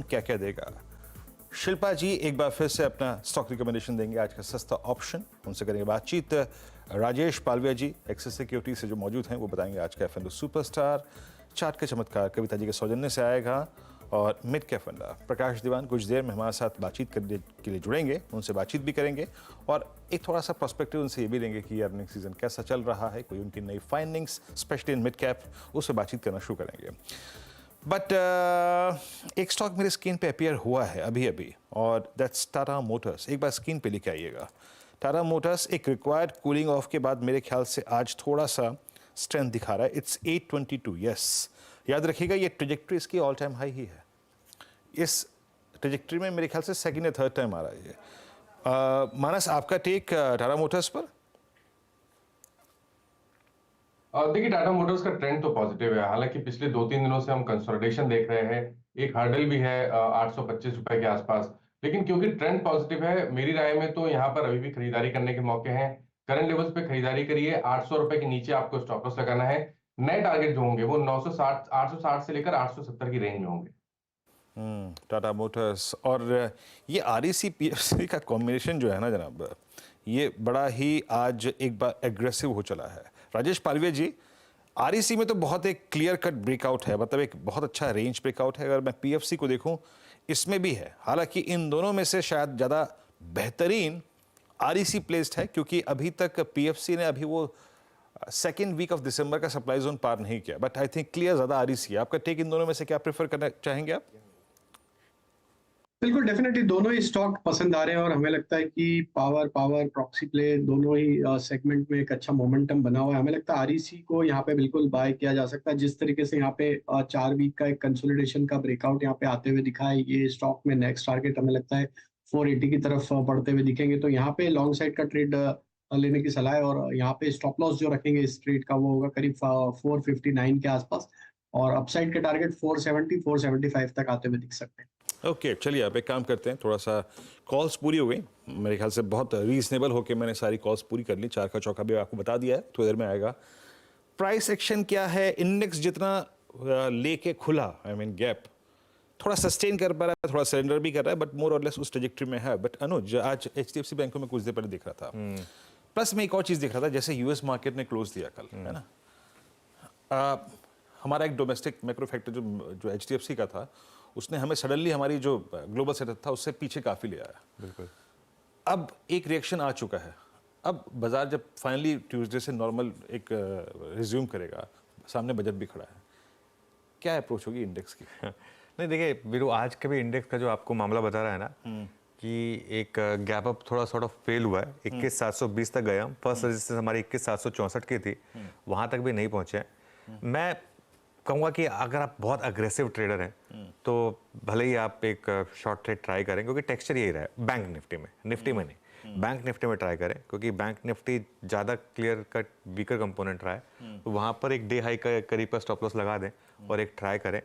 क्या क्या देगा। शिल्पा जी एक बार फिर से अपना स्टॉक रिकमेंडेशन देंगे, आज का सस्ता ऑप्शन। उनसे करेंगे बातचीत। राजेश पालविया जी एक्सिस सिक्योरिटी से जो मौजूद हैं वो बताएंगे आज का एफ&ओ सुपरस्टार। चार्ट का चमत्कार कविता जी के सौजन्य से आएगा। और मिड कैप फंडा प्रकाश दीवान कुछ देर में हमारे साथ बातचीत करने के लिए जुड़ेंगे, उनसे बातचीत भी करेंगे और एक थोड़ा सा पर्सपेक्टिव उनसे ये भी लेंगे कि अर्निंग सीजन कैसा चल रहा है, कोई उनकी नई findings specially in mid cap, उससे बातचीत करना शुरू करेंगे। बट एक स्टॉक मेरे स्क्रीन पे अपीयर हुआ है अभी अभी और दैट्स टाटा मोटर्स। एक बार स्क्रीन पे लेके आइएगा। टाटा मोटर्स एक रिक्वायर्ड कूलिंग ऑफ के बाद मेरे ख्याल से आज थोड़ा सा स्ट्रेंथ दिखा रहा है। इट्स 822। यस, याद रखिएगा ये ट्रेजेक्ट्री इसकी ऑल टाइम हाई ही है। इस ट्रेजेक्ट्री में मेरे ख्याल से सेकंड या थर्ड टाइम आ रहा है ये। मानस, आपका टेक टाटा मोटर्स पर? देखिए, टाटा मोटर्स का ट्रेंड तो पॉजिटिव है। हालांकि पिछले 2-3 दिनों से हम कंसोलिडेशन देख रहे हैं। एक हर्डल भी है 825 रुपए के आसपास। लेकिन क्योंकि ट्रेंड पॉजिटिव है, मेरी राय में तो यहाँ पर अभी भी खरीदारी करने के मौके हैं। करंट लेवल्स पे खरीदारी करिए। 800 रुपए के नीचे आपको स्टॉप लॉस लगाना है। नए टारगेट जो होंगे वो 960 860 से लेकर 870 की रेंज में होंगे। टाटा मोटर्स और ये आरईसी पीएफसी का कॉम्बिनेशन जो है ना जनाब, ये बड़ा ही आज एक बार एग्रेसिव हो चला है। राजेश पालविया जी, आरईसी में तो बहुत एक क्लियर कट ब्रेकआउट है, मतलब एक बहुत अच्छा रेंज ब्रेकआउट है। अगर मैं पीएफसी को देखूं इसमें भी है। हालांकि इन दोनों में से शायद ज़्यादा बेहतरीन आरईसी प्लेस्ड है, क्योंकि अभी तक पीएफसी ने अभी वो सेकेंड वीक ऑफ दिसंबर का सप्लाई जोन पार नहीं किया। बट आई थिंक क्लियर ज़्यादा आरईसी है। आपका टेक इन दोनों में से क्या प्रेफर करना चाहेंगे आप? बिल्कुल, डेफिनेटली दोनों ही स्टॉक पसंद आ रहे हैं और हमें लगता है कि पावर प्रॉक्सी प्ले दोनों ही सेगमेंट में एक अच्छा मोमेंटम बना हुआ है। हमें लगता है आरईसी को यहाँ पे बिल्कुल बाय किया जा सकता है। जिस तरीके से यहाँ पे 4 वीक का एक कंसोलिडेशन का ब्रेकआउट यहाँ पे आते हुए दिखा है, ये स्टॉक में नेक्स्ट टारगेट हमें लगता है 480 की तरफ बढ़ते हुए दिखेंगे। तो यहाँ पे लॉन्ग साइड का ट्रेड लेने की सलाह है और यहाँ पे स्टॉप लॉस जो रखेंगे इस ट्रेड का वो होगा करीब 459 के आसपास और अपसाइड के टारगेट 470 475 तक आते हुए दिख सकते हैं। ओके, चलिए आप एक काम करते हैं, थोड़ा सा कॉल्स पूरी हो गई मेरे ख्याल से, बहुत रीजनेबल होके मैंने सारी कॉल्स पूरी कर ली। चार का चौका भी आपको बता दिया है, थोड़ी देर में आएगा। प्राइस एक्शन क्या है? इंडेक्स जितना लेके खुला, आई मीन गैप थोड़ा सस्टेन कर पा रहा है, थोड़ा सरेंडर भी कर रहा है, बट मोर और लेस उस ट्रेजेक्टरी में है। बट अनुज, आज एचडीएफसी बैंक को मैं कुछ देर पहले दिख रहा था, प्लस मैं एक और चीज़ दिख रहा था, जैसे यूएस मार्केट ने क्लोज दिया कल, है ना, हमारा एक डोमेस्टिक मैक्रो फैक्टर जो एचडीएफसी का था, उसने हमें सडनली हमारी जो ग्लोबल सेटअप था उससे पीछे काफ़ी ले आया। बिल्कुल। अब एक रिएक्शन आ चुका है। अब बाजार जब फाइनली ट्यूसडे से नॉर्मल एक रिज्यूम करेगा, सामने बजट भी खड़ा है, क्या अप्रोच होगी इंडेक्स की? नहीं, देखिए वीरू, आज के भी इंडेक्स का जो आपको मामला बता रहा है ना कि एक गैप अप थोड़ा सॉर्ट ऑफ फेल हुआ है। 21,720 तक गया। फर्स्ट रेजिस्टेंस हमारी 21,764 की थी, वहां तक भी नहीं पहुंचे। मैं कहूँगा कि अगर आप बहुत अग्रेसिव ट्रेडर हैं तो भले ही आप एक शॉर्ट ट्रेड ट्राई करें, क्योंकि टेक्सचर यही रहा है बैंक निफ्टी में नहीं, बैंक निफ्टी में ट्राई करें, क्योंकि बैंक निफ्टी ज़्यादा क्लियर कट वीकर कंपोनेंट रहा है। तो वहाँ पर एक डे हाई का करीब पर स्टॉप लॉस लगा दें और एक ट्राई करें।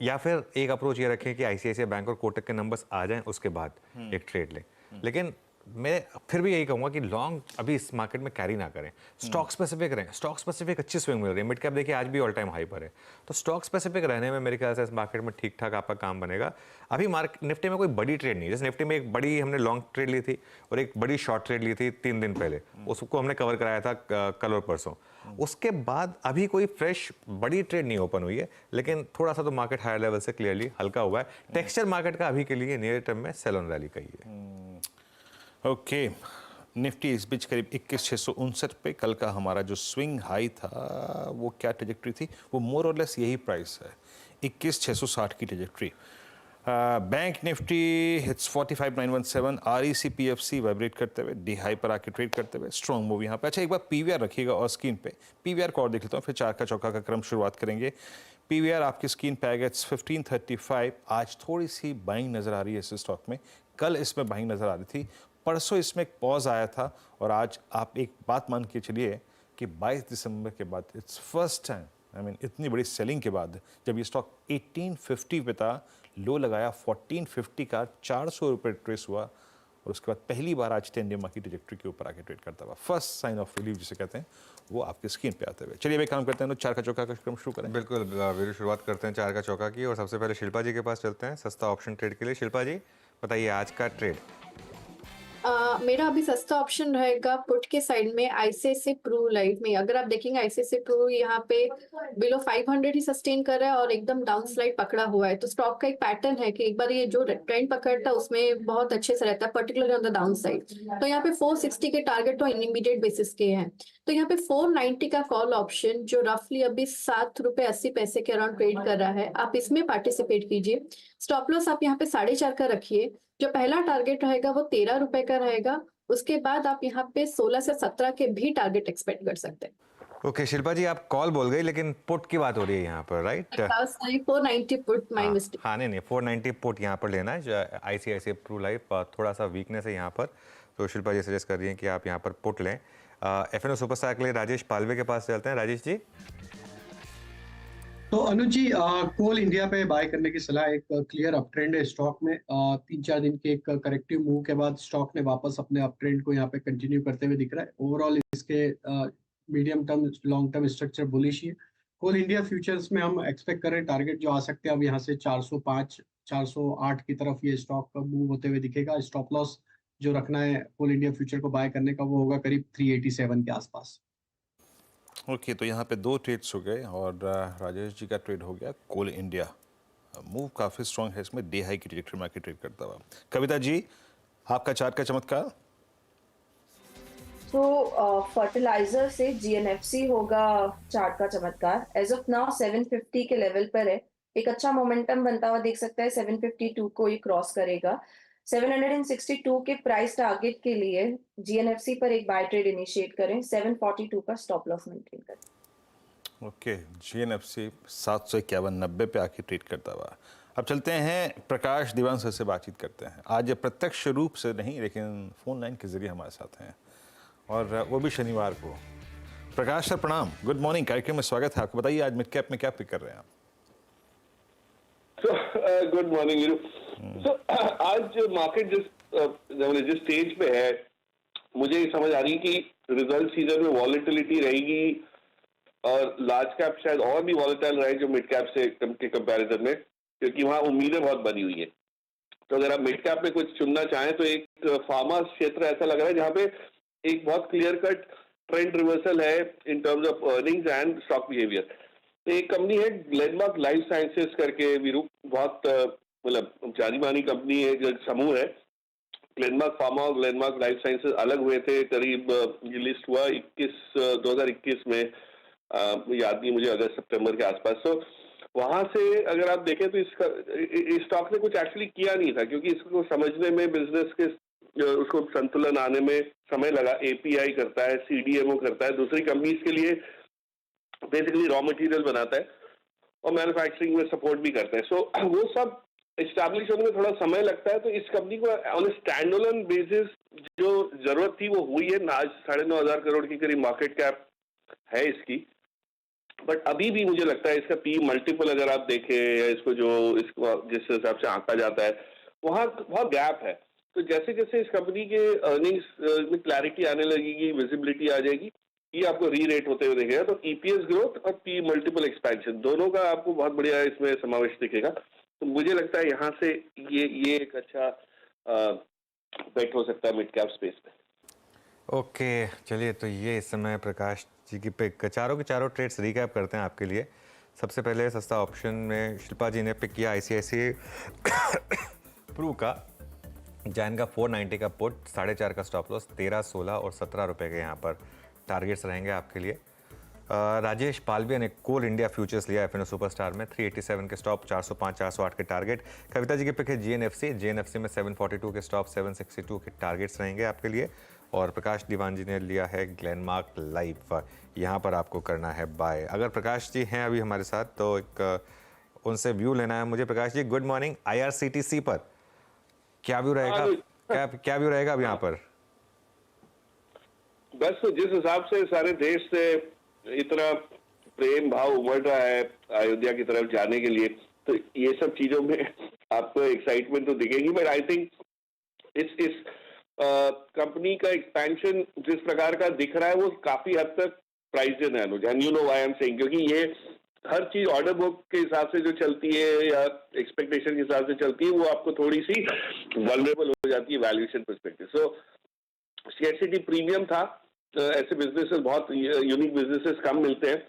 या फिर एक अप्रोच ये रखें कि आईसीआईसीआई बैंक और कोटक के नंबर्स आ जाएं, उसके बाद एक ट्रेड लें। लेकिन मैं फिर भी यही कहूँगा कि लॉन्ग अभी इस मार्केट में कैरी ना करें, स्टॉक स्पेसिफिक रहें। स्टॉक स्पेसिफिक अच्छी स्विंग मिल रही है। मिड कैप देखिए आज भी ऑल टाइम हाई पर है, तो स्टॉक स्पेसिफिक रहने में मेरे ख्याल से इस मार्केट में ठीक ठाक आपका काम बनेगा। अभी निफ्टी में कोई बड़ी ट्रेड नहीं है। जैसे निफ्टी में एक बड़ी हमने लॉन्ग ट्रेड ली थी और एक बड़ी शॉर्ट ट्रेड ली थी 3 दिन पहले, उसको हमने कवर कराया था कल और परसों। उसके बाद अभी कोई फ्रेश बड़ी ट्रेड नहीं ओपन हुई है, लेकिन थोड़ा सा तो मार्केट हायर लेवल से क्लियरली हल्का हुआ है। टेक्सचर मार्केट का अभी के लिए नियर टर्म में सेल ऑन रैली का ही है। ओके, निफ्टी इस बीच करीब 21,659 पे। कल का हमारा जो स्विंग हाई था वो क्या ट्रेजेक्ट्री थी? वो मोर और लेस यही प्राइस है, 21,660 की trajectory. Bank Nifty hits 45,917, REC PFC vibrate करते हुए डी हाई पर आके ट्रेड करते हुए स्ट्रॉन्ग मूव यहाँ पे। अच्छा, एक बार पीवीआर रखिएगा और स्क्रीन पे पीवीआर को और देख लेता हूँ, फिर चार का चौका का क्रम शुरुआत करेंगे। पीवीआर आपकी स्क्रीन पे आएगा, इट्स 1535। आज थोड़ी सी बाइंग नज़र आ रही है इस स्टॉक में, कल इसमें बाइंग नज़र आ रही थी, परसों इसमें एक पॉज आया था और आज आप एक बात मान के चलिए कि 22 दिसंबर के बाद it's first time, I mean इतनी बड़ी सेलिंग के बाद, जब ये स्टॉक 1850 पे था, लो लगाया 1450 का, 400 रुपये ट्रेस हुआ और उसके बाद पहली बार आज 10 डे की ट्रैजेक्टरी के ऊपर आके ट्रेड करता हुआ, फर्स्ट साइन ऑफ रिलीफ जिसे कहते हैं, वो आपकी स्क्रीन पे आते हुए। चलिए भाई काम करते हैं, तो 4 का चौका का क्रम शुरू करें। बिल्कुल वीरू, शुरुआत करते हैं 4 का चौका की, और सबसे पहले शिल्पा जी के पास चलते हैं सस्ता ऑप्शन ट्रेड के लिए। शिल्पा जी बताइए आज का ट्रेड। मेरा अभी सस्ता ऑप्शन रहेगा पुट के साइड में आईसीआईसीआई प्रू लाइफ में। अगर आप देखेंगे आईसीआईसीआई प्रू यहाँ पे बिलो 500 ही सस्टेन कर रहा है और एकदम डाउन स्लाइड पकड़ा हुआ है। तो स्टॉक का एक पैटर्न है कि एक बार ये जो ट्रेंड पकड़ता है उसमें बहुत अच्छे से रहता है, particularly on the down side. तो यहाँ पे 460 के टारगेट तो इमीडिएट बेसिस के हैं। तो यहाँ पे 490 का कॉल ऑप्शन जो रफली अभी 7 रुपए 80 पैसे के अराउंड ट्रेड कर रहा है, आप इसमें पार्टिसिपेट कीजिए। स्टॉप लॉस आप यहाँ पे 4.5 का रखिए। जो पहला टारगेट रहेगा वो 13 रुपए का रहेगा। उसके बाद आप यहाँ पे 16 से 17 के भी टारगेट एक्सपेक्ट कर सकते हैं। ओके शिल्पा जी, आप कॉल बोल गई लेकिन पुट की बात हो रही है यहाँ पर, राइट? 490 put, my mistake. हाँ नहीं 490 पुट यहाँ पर लेना है। आईसीआईसीआई प्रू लाइफ थोड़ा सा वीकनेस है यहाँ पर, तो शिल्पा जी सजेस्ट कर रही हैं कि आप यहाँ पर पुट लें। एफएनओ सुपरस्टार के लिए राजेश पालवे के पास चलते हैं। राजेश जी। तो अनुज जी, कोल इंडिया पे बाय करने की सलाह। एक क्लियर अप ट्रेंड है स्टॉक में। 3-4 दिन के एक करेक्टिव मूव के बाद स्टॉक ने वापस अपने अप ट्रेंड को यहाँ पे कंटिन्यू करते हुए दिख रहा है। ओवरऑल इसके medium term long term structure bullish ही है। कोल इंडिया फ्यूचर्स में हम एक्सपेक्ट कर रहे हैं टारगेट जो आ सकते हैं अब यहाँ से 405 408 की तरफ ये स्टॉक का मूव होते हुए दिखेगा। स्टॉप लॉस जो रखना है कोल इंडिया फ्यूचर को बाय करने का वो होगा करीब 387 के आसपास। ओके, तो यहाँ पे 2 ट्रेड्स हो गए और राजेश जी का ट्रेड हो गया कोल इंडिया। मूव काफ़ी स्ट्रांग है इसमें, डे हाई की ट्रैजेक्टरी में ट्रेड करता हुआ। कविता जी, आपका चार्ट का चमत्कार। तो फर्टिलाइजर से जीएनएफसी होगा चार्ट का चमत्कार। एज ऑफ नाउ 750 के लेवल पर है, एक अच्छा मोमेंटम बनता हुआ देख सकता है। 752 को ये क्रॉस करेगा। 762 के प्राइस टारगेट के लिए जीएनएफसी पर एक बाय ट्रेड इनिशिएट करें। 742 का स्टॉप लॉस मेंटेन करें। ओके, जीएनएफसी 751.90 पे आके ट्रेड करता हुआ। अब चलते हैं प्रकाश दीवान सर से बातचीत करते हैं। आज प्रत्यक्ष रूप से नहीं लेकिन फोन लाइन के जरिए हमारे साथ हैं, और वो भी शनिवार को। प्रकाश सर प्रणाम, गुड मॉर्निंग, कार्यक्रम में स्वागत है आपको। बताइए आज मिड कैप में क्या पिक कर रहे हैं आप? Good morning Veeru. आज मार्केट जिस स्टेज पे है, मुझे समझ आ रही है कि रिजल्ट सीजन में वॉलेटिलिटी रहेगी और लार्ज कैप शायद और भी वॉलेटाइल रहे जो मिड कैप से के कंपैरिजन में, क्योंकि वहां उम्मीदें बहुत बनी हुई है। तो अगर आप मिड कैप में कुछ चुनना चाहें तो एक फार्मा क्षेत्र ऐसा लग रहा है जहां पे एक बहुत क्लियर कट ट्रेंड रिवर्सल है in terms of earnings and stock behaviour. तो एक कंपनी है ग्लेनमार्क लाइफ साइंसेस करके वीरू, बहुत मतलब जानी मानी कंपनी है, जो समूह है। ग्लेनमार्क फार्मा और ग्लेनमार्क लाइफ साइंसेस अलग हुए थे, करीब ये लिस्ट हुआ 2021 में, याद नहीं मुझे, अगस्त सितंबर के आसपास। तो वहां से अगर आप देखें तो इस स्टॉक ने कुछ एक्चुअली किया नहीं था, क्योंकि इसको समझने में बिजनेस के उसको संतुलन आने में समय लगा। एपीआई करता है, सीडीएमओ करता है, दूसरी कंपनीज के लिए बेसिकली रॉ मटेरियल बनाता है और मैन्युफैक्चरिंग में सपोर्ट भी करता है। सो वो सब एस्टैब्लिश होने में थोड़ा समय लगता है। तो इस कंपनी को ऑन स्टैंड अलोन बेसिस जो जरूरत थी वो हुई है। आज 9,500 करोड़ की करीब मार्केट कैप है इसकी, बट अभी भी मुझे लगता है इसका पी मल्टीपल अगर आप देखें या इसको जिस हिसाब से आंका जाता है वहां बहुत गैप है। तो जैसे जैसे इस कंपनी के अर्निंग्स में क्लैरिटी आने लगेगी, विजिबिलिटी आ जाएगी, ये आपको री रेट होते हुए दिखेगा। तो ईपीएस ग्रोथ और पी मल्टीपल एक्सपेंशन दोनों का आपको बहुत बढ़िया इसमें समावेश दिखेगा। तो मुझे लगता है यहाँ से ये एक अच्छा बेट हो सकता है मिड कैप स्पेस में। ओके चलिए, तो ये इस समय प्रकाश जी की पिक। चारों के चारों ट्रेड्स रिकैप करते हैं आपके लिए। सबसे पहले सस्ता ऑप्शन में शिल्पा जी ने पिक किया आईसीआईसीआई प्रू का जैन का 490 का पुट, 4.5 का स्टॉप लॉस, 13, 16 और 17 रुपये के यहाँ पर टारगेट्स रहेंगे आपके लिए। राजेश पालवे ने कोल इंडिया फ्यूचर्स लिया एफएनओ सुपरस्टार में, 387 के स्टॉप, 405, 408 के टारगेट। कविता जी के पिक है जीएनएफसी में 742 के स्टॉप, 762 के टारगेट्स रहेंगे आपके लिए। और प्रकाश दीवान जी ने लिया है ग्लेनमार्क लाइफ, यहाँ पर आपको करना है बाय। अगर प्रकाश जी हैं अभी हमारे साथ तो एक उनसे व्यू लेना है मुझे। Prakash ji good morning. IRCTC पर क्या व्यू रहेगा, क्या व्यू रहेगा अब यहाँ पर? बस जिस हिसाब से सारे देश से इतना प्रेम भाव उमड़ रहा है अयोध्या की तरफ जाने के लिए, तो ये सब चीजों में आपको एक्साइटमेंट तो दिखेगी। बट आई थिंक इस कंपनी का एक्सपेंशन जिस प्रकार का दिख रहा है वो काफी हद तक प्राइस्ड इन है Anuj, and you know why I am saying, क्योंकि ये हर चीज ऑर्डर बुक के हिसाब से जो चलती है या एक्सपेक्टेशन के हिसाब से चलती है, वो आपको थोड़ी सी वल्नरेबल हो जाती है वैल्यूएशन पर्सपेक्टिव। सो स्कैर्सिटी प्रीमियम था, ऐसे बिजनेसेस बहुत यूनिक बिजनेसेस कम मिलते हैं,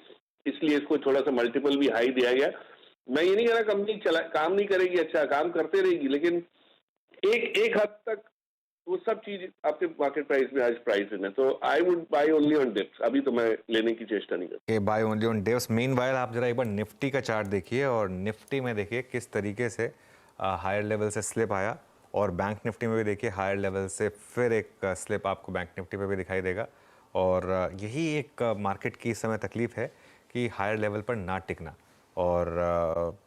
इसलिए इसको थोड़ा सा मल्टीपल भी हाई दिया गया। मैं ये नहीं कह रहा कंपनी काम नहीं करेगी, अच्छा काम करते रहेगी, लेकिन एक हद तक वो सब चीज आपके मार्केट प्राइस में आज प्राइस है, तो I would buy only on dips. अभी तो मैं लेने की चेष्टा नहीं करता। के buy only on dips. Meanwhile आप जरा एक बार निफ्टी का चार्ट देखिए और निफ्टी में देखिए किस तरीके से हायर लेवल से स्लिप आया, और बैंक निफ्टी में भी देखिए हायर लेवल से फिर एक स्लिप आपको बैंक निफ्टी पे भी दिखाई देगा। और यही एक मार्केट की इस समय तकलीफ है कि हायर लेवल पर ना टिकना, और